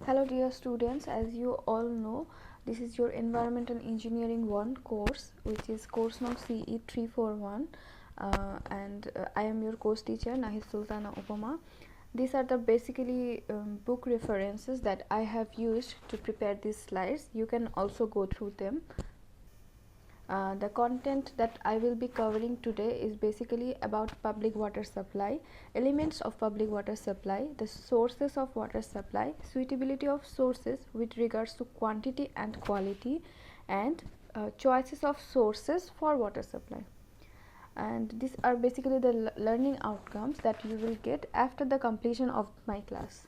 Hello dear students, as you all know, this is your Environment and Engineering 1 course, which is course number CE 341, and I am your course teacher Nahid Sultana Upama. These are the basically book references that I have used to prepare these slides. You can also go through them. The content that I will be covering today is basically about public water supply, elements of public water supply, the sources of water supply, suitability of sources with regards to quantity and quality, and choices of sources for water supply. And these are basically the learning outcomes that you will get after the completion of my class.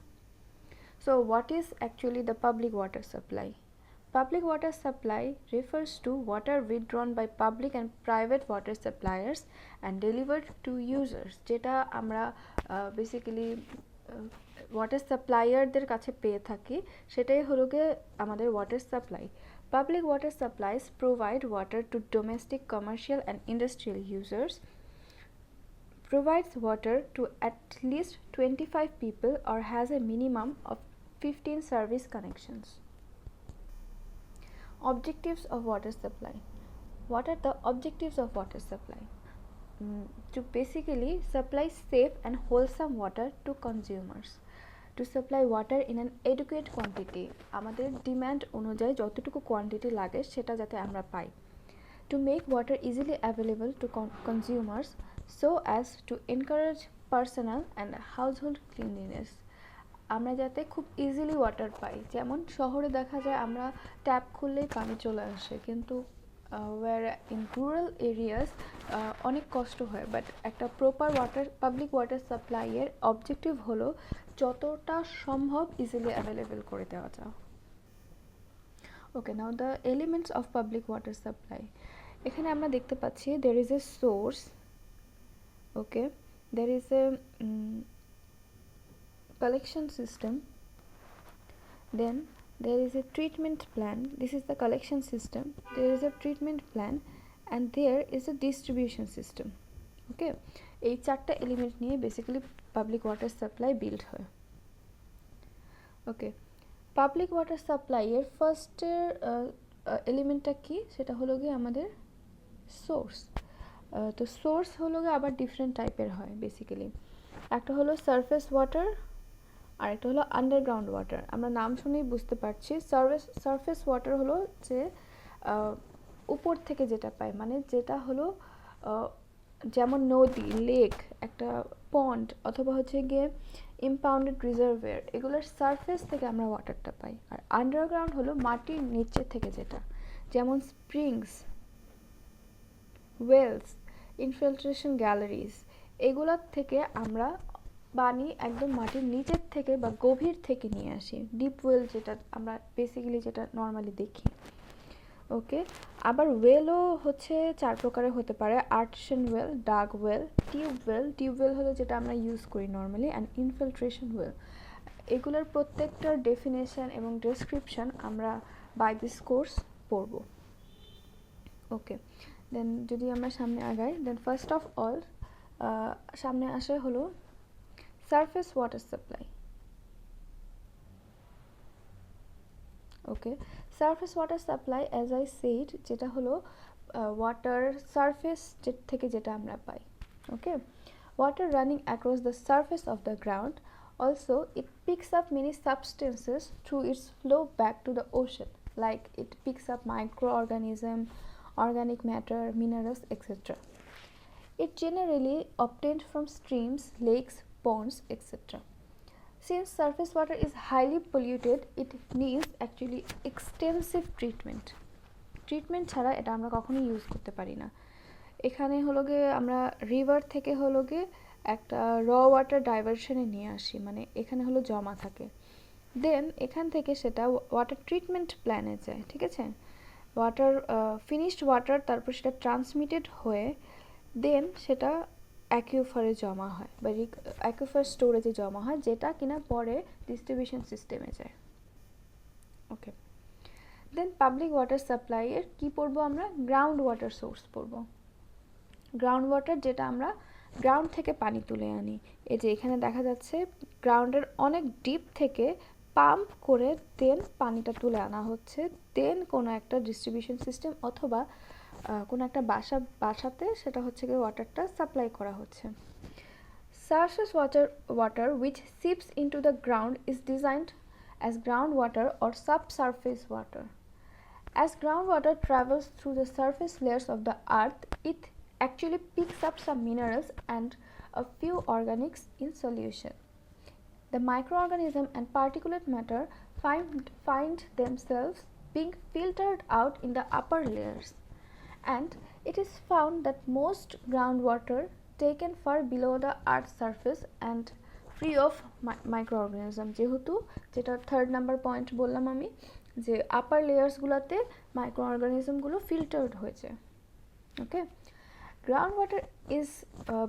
So what is actually the public water supply? Public water supply refers to water withdrawn by public and private water suppliers and delivered to users, যেটা আমরা basically water সাপ্লায়ারদের কাছে পেয়ে থাকি সেটাই হলো গিয়ে আমাদের water supply. Public water supplies provide water to domestic, commercial and industrial users, provides water to at least 25 people or has a minimum of 15 service connections. Objectives of water supply. What are the objectives of water supply? To basically supply safe and wholesome water to consumers. To supply water in an adequate quantity. আমাদের demand অনুযায়ী যতটুকু quantity লাগে সেটা যাতে আমরা পাই. To make water easily available to consumers so as to encourage personal and household cleanliness. আমরা যাতে খুব ইজিলি ওয়াটার পাই, যেমন শহরে দেখা যায় আমরা ট্যাপ খুললেই পানি চলে আসে, কিন্তু ওয়ার ইন রুরাল এরিয়াস অনেক কষ্ট হয়. বাট একটা প্রপার ওয়াটার পাবলিক ওয়াটার সাপ্লাইয়ের অবজেক্টিভ হলো যতটা সম্ভব ইজিলি অ্যাভেলেবেল করে দেওয়া যায়. Okay, now the elements of public water supply. এখানে আমরা দেখতে পাচ্ছি there is a source, okay, there is a collection system, then there is a treatment plan. This is the collection system, there is a treatment plan, and there is a distribution system. Okay, এই চারটা element নিয়ে basically public water supply build হয়. ওকে, public water supply এর ফার্স্টের এলিমেন্টটা কি, সেটা হলো গিয়ে আমাদের সোর্স. তো সোর্স হলো গিয়ে আবার ডিফারেন্ট টাইপের হয়. বেসিক্যালি একটা হলো সারফেস ওয়াটার আর একটা হলো আন্ডারগ্রাউন্ড ওয়াটার. আমরা নাম শুনেই বুঝতে পারছি সারফেস ওয়াটার হলো যে উপর থেকে যেটা পাই, মানে যেটা হলো যেমন নদী, লেক, একটা পন্ড অথবা হচ্ছে গিয়ে ইম্পাউন্ডেড রিজার্ভেয়ার, এগুলোর সারফেস থেকে আমরা ওয়াটারটা পাই. আর আন্ডারগ্রাউন্ড হলো মাটির নিচে থেকে যেটা, যেমন স্প্রিংস, ওয়েলস, ইনফিল্ট্রেশন গ্যালারিজ, এগুলোর থেকে আমরা পানি একদম মাটির নিচের থেকে বা গভীর থেকে নিয়ে আসি. ডিপ ওয়েল যেটা আমরা বেসিক্যালি যেটা নর্মালি দেখি. ওকে, আবার ওয়েলও হচ্ছে চার প্রকারের হতে পারে: artesian well, dug well, tube well হলো যেটা আমরা ইউজ করি নর্মালি, অ্যান্ড ইনফিল্ট্রেশন ওয়েল. এগুলোর প্রত্যেকটার ডেফিনেশন এবং ডেসক্রিপশন আমরা বাই দিস কোর্স পড়ব. ওকে, দেন যদি আমরা সামনে আগাই, দেন ফার্স্ট অফ অল সামনে আসে হলো surface water supply. Okay, surface water supply as I said যেটা হলো water surface থেকে যেটা আমরা পাই. Okay, water running across the surface of the ground. Also it picks up many substances through its flow back to the ocean, like it picks up microorganism, organic matter, minerals, etc. It generally obtained from streams, lakes, ponds, etc. Since surface water is highly polluted, it needs actually extensive treatment. Treatment ছাড়া এটা আমরা কখনোই use করতে পারি না. এখানে হলো গিয়ে আমরা রিভার থেকে হলো গিয়ে একটা র ওয়াটার ডাইভারশনে নিয়ে আসি, মানে এখানে হলো জমা থাকে. দেন এখান থেকে সেটা ওয়াটার ট্রিটমেন্ট প্ল্যানে যায়. ঠিক আছে, ওয়াটার ফিনিশড ওয়াটার, তারপর সেটা ট্রান্সমিটেড হয়ে দেন সেটা অ্যাকুইফারে জমা হয় বা অ্যাকুইফার স্টোরেজে জমা হয়, যেটা কিনা পরে ডিস্ট্রিবিউশন সিস্টেমে যায়. ওকে, দেন পাবলিক ওয়াটার সাপ্লাইয়ের কি পড়বো আমরা? গ্রাউন্ড ওয়াটার সোর্স পড়বো. গ্রাউন্ড ওয়াটার যেটা আমরা গ্রাউন্ড থেকে পানি তুলে আনি. এই যে এখানে দেখা যাচ্ছে গ্রাউন্ডের অনেক ডিপ থেকে পাম্প করে দেন পানিটা তুলে আনা হচ্ছে, দেন কোনো একটা ডিস্ট্রিবিউশন সিস্টেম অথবা কোনো একটা বাসাতে সেটা হচ্ছে গিয়ে ওয়াটারটা সাপ্লাই করা হচ্ছে। Surface water which seeps into the ground is designed as groundwater or subsurface water. As groundwater travels through the surface layers of the earth, it actually picks up some minerals and a few organics in solution. The microorganism and particulate matter find themselves being filtered out in the upper layers, and it is found that most groundwater taken far below the earth's surface and free of microorganism, যেহেতু যেটা third number point বললাম আমি যে আপার লেয়ার্সগুলোতে মাইক্রোঅর্গানিজমগুলো filtered হয়েছে। ওকে, groundwater is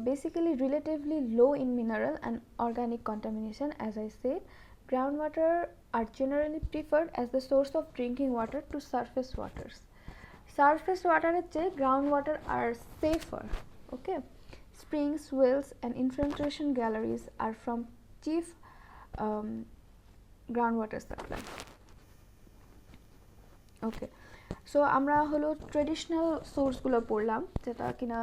basically relatively low in mineral and organic contamination. As I said, groundwater are generally preferred as the source of drinking water to surface waters. Surface water চেয়ে groundwater are safer. Okay, springs, wells and infiltration galleries are from chief groundwater supply. Okay, so আমরা হলো traditional সোর্সগুলো পড়লাম যেটা কিনা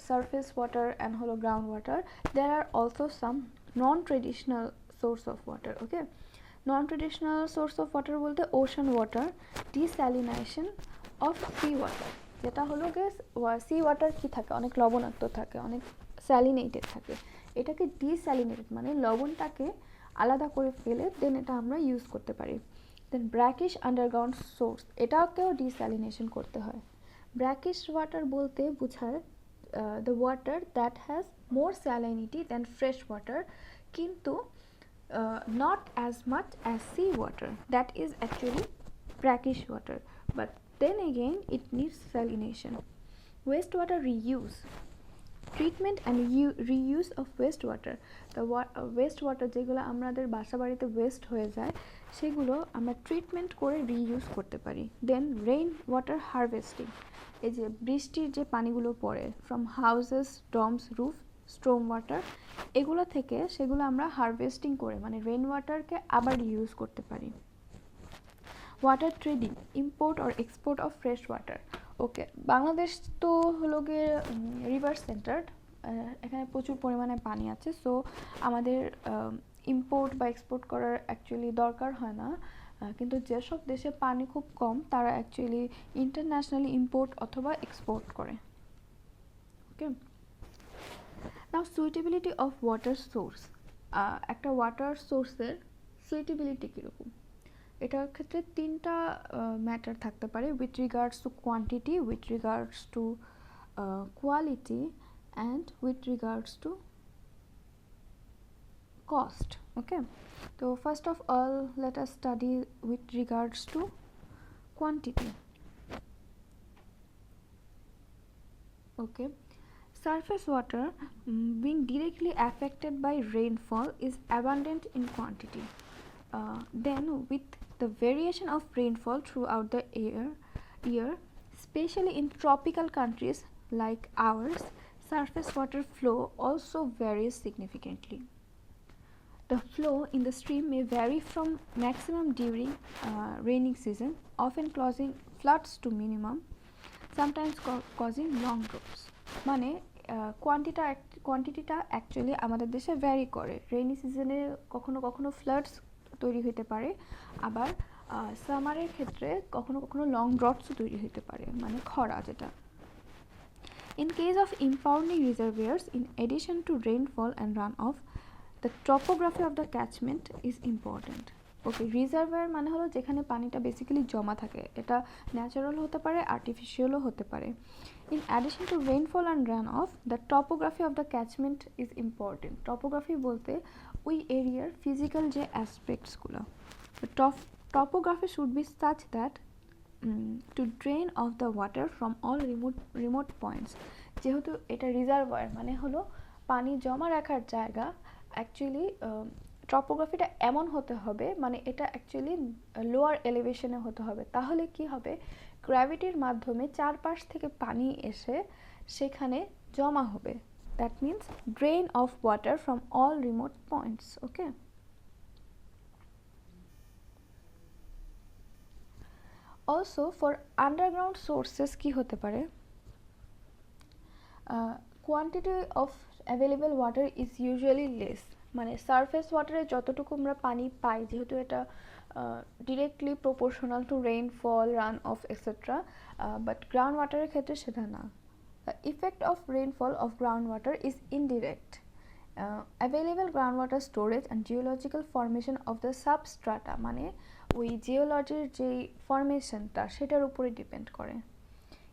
surface water and হলো ground water. There are also some non traditional source of water. Okay, non traditional source of water বলতে ocean water, desalination of sea water, যেটা হলো গিয়ে সি ওয়াটার কী থাকে, অনেক লবণাক্ত থাকে, অনেক স্যালিনেটেড থাকে। এটাকে ডিস্যালিনেটেড মানে লবণটাকে আলাদা করে ফেলে দেন এটা আমরা ইউজ করতে পারি। দেন ব্র্যাকিশ আন্ডারগ্রাউন্ড সোর্স, এটাকেও ডিস্যালিনেশন করতে হয়। ব্র্যাকিশ ওয়াটার বলতে বোঝায় the water that has more salinity than fresh water, কিন্তু not as much as sea water, that is actually brackish water, but then again it needs salination. Wastewater reuse, treatment and reuse of West water. The West water যেগুলো আমাদের বাসা বাড়িতে West হয়ে যায় সেগুলো আমরা treatment করে রিইউজ করতে পারি। দেন রেইন ওয়াটার হারভেস্টিং, এই যে বৃষ্টির যে পানিগুলো পড়ে from houses, domes, roof, storm water, এগুলো থেকে সেগুলো আমরা হারভেস্টিং করে মানে রেইন ওয়াটারকে আবার ইউজ করতে পারি। Water trading, import or export of fresh water. Okay, Bangladesh তো হলো গিয়ে রিভার সেন্টার্ড, এখানে প্রচুর পরিমাণে পানি আছে, সো আমাদের ইম্পোর্ট বা এক্সপোর্ট করার অ্যাকচুয়ালি দরকার হয় না, কিন্তু যেসব দেশে পানি খুব কম তারা অ্যাকচুয়ালি ইন্টারন্যাশনালি ইম্পোর্ট অথবা এক্সপোর্ট করে। ওকে, নাও সুইটেবিলিটি অফ ওয়াটার সোর্স, একটা ওয়াটার সোর্সের সুইটেবিলিটি কীরকম, এটার ক্ষেত্রে তিনটা ম্যাটার থাকতে পারে, with regards two quantity, with regards to quality and with regards two cost. Okay, so first of all let us study with regards to quantity. Okay, surface water being directly affected by rainfall is abundant in quantity. Then with the variation of rainfall throughout the year, especially in tropical countries like ours, surface water flow also varies significantly. The flow in the stream may vary from maximum during rainy season, often causing floods, to minimum, sometimes causing long droughts. মানে কোয়ান্টিটিটা actually আমাদের দেশে vary করে। Rainy সিজনে কখনো কখনো floods তৈরি হতে পারে, আবার সামারের ক্ষেত্রে কখনো কখনো লং ড্রটসও তৈরি হতে পারে, মানে খরা যেটা। In case of impounding reservoirs, in addition to rainfall and runoff, the topography of the catchment is important. Okay, reservoir মানে হলো যেখানে পানিটা বেসিক্যালি জমা থাকে, এটা ন্যাচারাল হতে পারে, আর্টিফিশিয়ালও হতে পারে। In addition to rainfall and run off, the topography of the catchment is important. Topography বলতে ওই এরিয়ার ফিজিক্যাল যে অ্যাসপেক্টসগুলো, topography should be such that to drain off the water from all remote points. যেহেতু এটা রিজার্ভার মানে হলো পানি জমা রাখার জায়গা, অ্যাকচুয়ালি টপোগ্রাফিটা এমন হতে হবে, মানে এটা অ্যাকচুয়ালি লোয়ার এলিভেশনে হতে হবে, তাহলে কি হবে, গ্র্যাভিটির মাধ্যমে চারপাশ থেকে পানি এসে সেখানে জমা হবে। That means drain of water from all remote points. Okay, also for underground sources কি হতে পারে, quantity of available water is usually less, মানে সারফেস ওয়াটারে যতটুকু আমরা পানি পাই, যেহেতু এটা directly proportional to rainfall, run off etcetera, but ground ওয়াটারের ক্ষেত্রে সেটা না। Effect of rainfall of ground water is indirect, available ground water storage and geological formation of the substrata, মানে ওই জিওলজির যেই ফরমেশনটা সেটার উপরে ডিপেন্ড করে।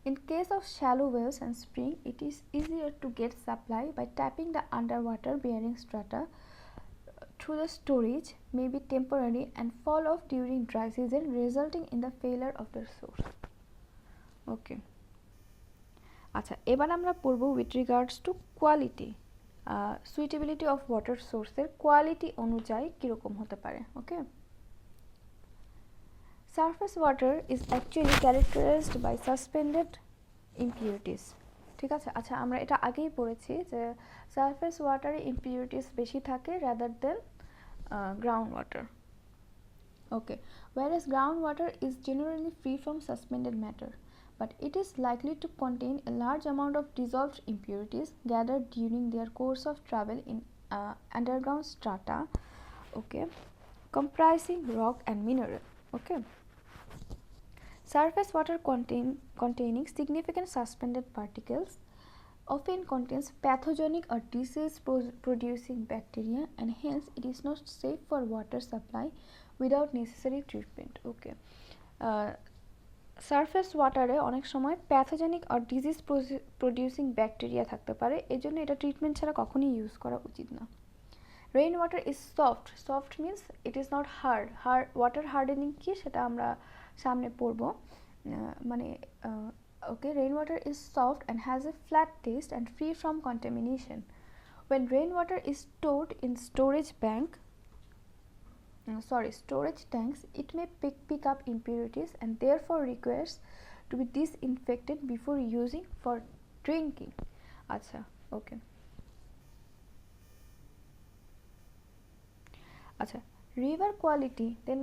In case of shallow wells and spring, it is easier to get supply by tapping the underwater bearing strata through the storage, may be temporary and fall off during dry season, resulting in the failure of the source. Okay. আচ্ছা, এবার আমরা পড়ব with regards to quality, suitability of water সোর্সের quality অনুযায়ী কীরকম হতে পারে। Okay, surface water is actually characterised by suspended impurities. ঠিক আছে, আচ্ছা আমরা এটা আগেই পড়েছি যে সারফেস ওয়াটারে ইম্পিউরিটিস বেশি থাকে rather than ground water. Okay, whereas groundwater is generally free from suspended matter, but it is likely to contain a large amount of dissolved impurities gathered during their course of travel in underground strata, okay, comprising rock and mineral. Okay, surface water containing significant suspended particles often contains pathogenic or disease producing bacteria, and hence it is not safe for water supply without necessary treatment. Okay, surface ওয়াটারে অনেক সময় pathogenic আর disease producing bacteria থাকতে পারে, এজন্য এটা treatment ছাড়া কখনোই ইউজ করা উচিত না। Rain water is soft, soft means it is not hard, water hardening কি সেটা আমরা সামনে পড়ব, মানে okay, rain water is soft and has a flat taste and free from contamination. When rainwater is stored in storage tanks, it may pick up impurities and therefore requires to be disinfected before using for drinking. আচ্ছা, ওকে, আচ্ছা, river quality, then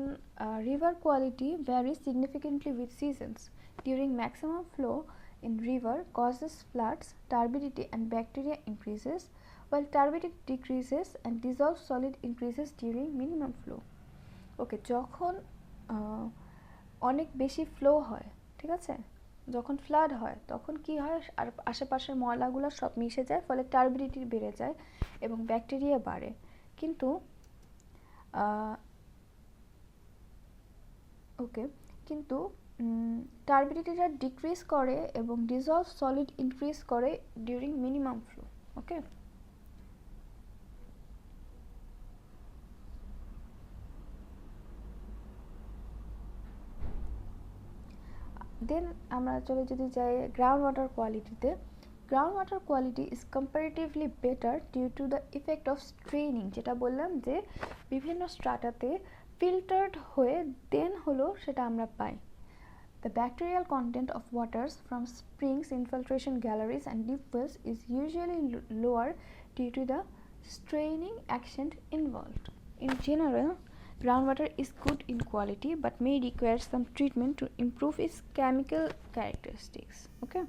river quality varies significantly with seasons. During maximum flow in river causes floods, turbidity and bacteria increases, while turbidity decreases and dissolved solid increases during minimum flow. ওকে, যখন অনেক বেশি flow হয়, ঠিক আছে, যখন flood হয় তখন কি হয়, আর আশেপাশের ময়লাগুলো সব মিশে যায়, ফলে টার্বিডিটি বেড়ে যায় এবং ব্যাকটেরিয়া বাড়ে। কিন্তু ওকে, কিন্তু টার্বিডিটিটা ডিক্রিজ করে এবং ডিজলভ সলিড ইনক্রিজ করে during minimum flow. Okay, then আমরা চলে যদি যাই গ্রাউন্ড ওয়াটার কোয়ালিটিতে, ground water quality is comparatively better due to the effect of straining, যেটা বললাম যে বিভিন্ন স্ট্রাটাতে ফিল্টার্ড হয়ে দেন হলো সেটা আমরা পাই। The bacterial content of waters from springs, infiltration galleries and deep wells is usually lower due to the straining action involved. In general, groundwater is good in quality but may require some treatment to improve its chemical characteristics. Okay,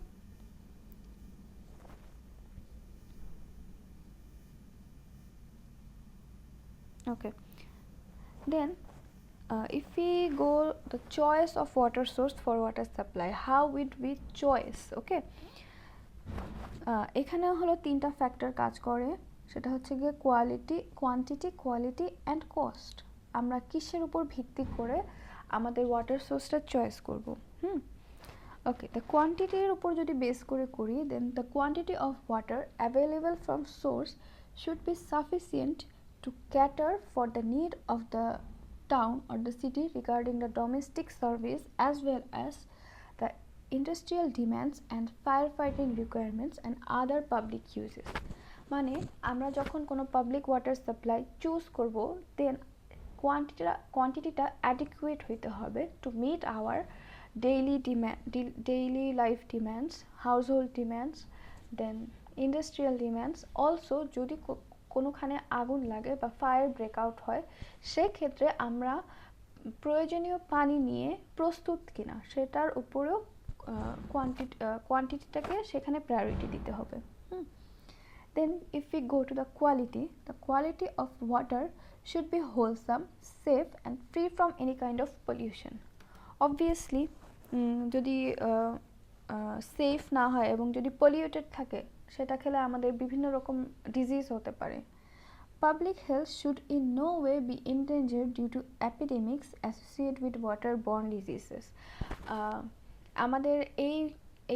okay, then if we go the choice of water source for water supply, how would we choice? Okay, এখানে হলো তিনটা factor কাজ করে, সেটা হচ্ছে গিয়ে quality, quantity, quality and cost. আমরা কিসের উপর ভিত্তি করে আমাদের ওয়াটার সোর্সটা চয়েস করব? ওকে, দ্য কোয়ান্টিটির উপর যদি বেস করে করি, then the quantity of water available from source should be sufficient to cater for the need of the town or the city regarding the domestic service as well as the industrial demands and firefighting requirements and other public uses. মানে আমরা যখন কোনো public water supply choose করব, দেন কোয়ান্টিটিটা adequate হইতে হবে to meet our daily life demands, household demands, then industrial demands. Also যদি কোনোখানে আগুন লাগে বা ফায়ার ব্রেকআউট হয়, সেক্ষেত্রে আমরা প্রয়োজনীয় পানি নিয়ে প্রস্তুত কিনা সেটার উপরেও কোয়ান্টিটিটাকে সেখানে প্রায়োরিটি দিতে হবে। Then if we go to the quality of water should be wholesome, safe and free from any kind of pollution. Obviously যদি সেফ না হয় এবং যদি পলিউটেড থাকে সেটা খেলে আমাদের বিভিন্ন রকম ডিজিজ হতে পারে। Public health should in no way be endangered due to epidemics associated with waterborne diseases. আমাদের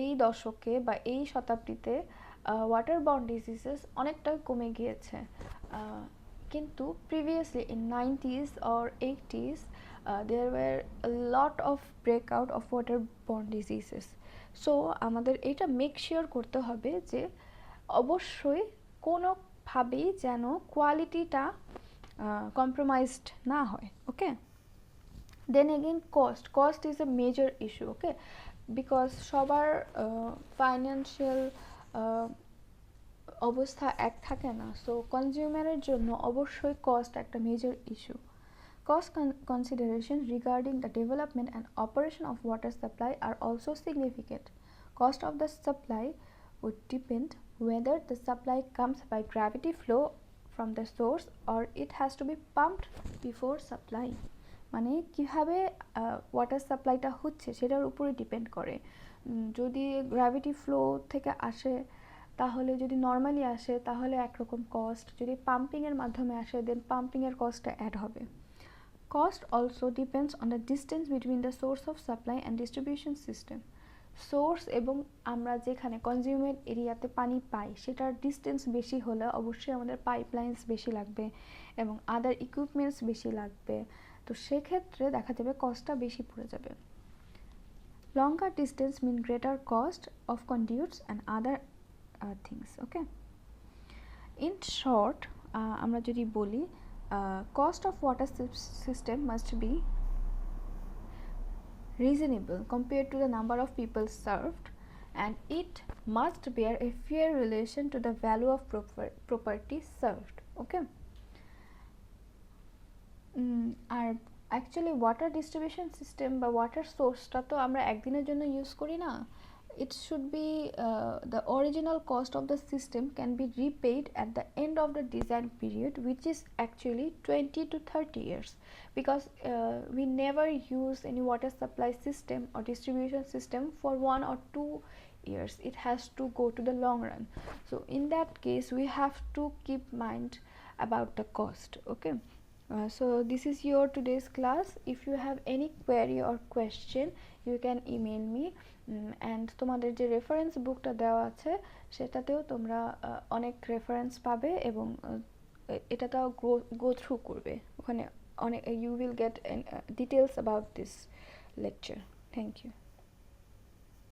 এই দশকে বা এই শতাব্দীতে ওয়াটারবর্ন ডিজিজেস অনেকটা কমে গিয়েছে, কিন্তু previously in 90s or 80s there were a lot of breakout of waterborne diseases. So আমাদের এটা মেক শিওর করতে হবে যে অবশ্যই কোনোভাবেই যেন কোয়ালিটিটা কম্প্রোমাইজড না হয়। ওকে, then again cost is a major issue, okay, because সবার ফাইন্যান্সিয়াল অবস্থা এক থাকে না, সো কনজিউমারের জন্য অবশ্যই কস্ট একটা major issue. Cost considerations regarding the development and operation of water supply are also significant. Cost of the supply would depend whether the supply comes by gravity flow from the source or it has to be pumped before supplying. মানে কীভাবে water সাপ্লাইটা হচ্ছে সেটার উপরে depend করে। যদি gravity flow থেকে আসে তাহলে, যদি নর্মালি আসে তাহলে একরকম কস্ট, যদি পাম্পিংয়ের মাধ্যমে আসে দেন পাম্পিংয়ের কস্টটা অ্যাড হবে। Cost also depends on the distance between the source of supply and distribution system. Source এবং আমরা যেখানে কনজিউমার এরিয়াতে পানি পাই সেটার ডিস্টেন্স বেশি হলে অবশ্যই আমাদের পাইপলাইন্স বেশি লাগবে এবং আদার ইকুইপমেন্টস বেশি লাগবে, তো সেক্ষেত্রে দেখা যাবে কস্টটা বেশি পড়ে যাবে। Longer distance mean greater cost of conduits and other things. Okay, in short আমরা যদি বলি cost of water system must be reasonable compared to the number of people served and it must bear a fair relation to the value of property served. Okay, আর actually water distribution system বা water সোর্সটা তো আমরা একদিনের জন্য use করি না। It should be the original cost of the system can be repaid at the end of the design period, which is actually 20 to 30 years, because we never use any water supply system or distribution system for 1 or 2 years. It has to go to the long run, so in that case we have to keep mind about the cost. Okay, so this is your today's class. If you have any query or question you can email me, and তোমাদের যে reference বুকটা দেওয়া আছে সেটাতেও তোমরা অনেক reference পাবে এবং এটাটাও গো থ্রু করবে, ওখানে অনেক you will get details about this lecture. Thank you.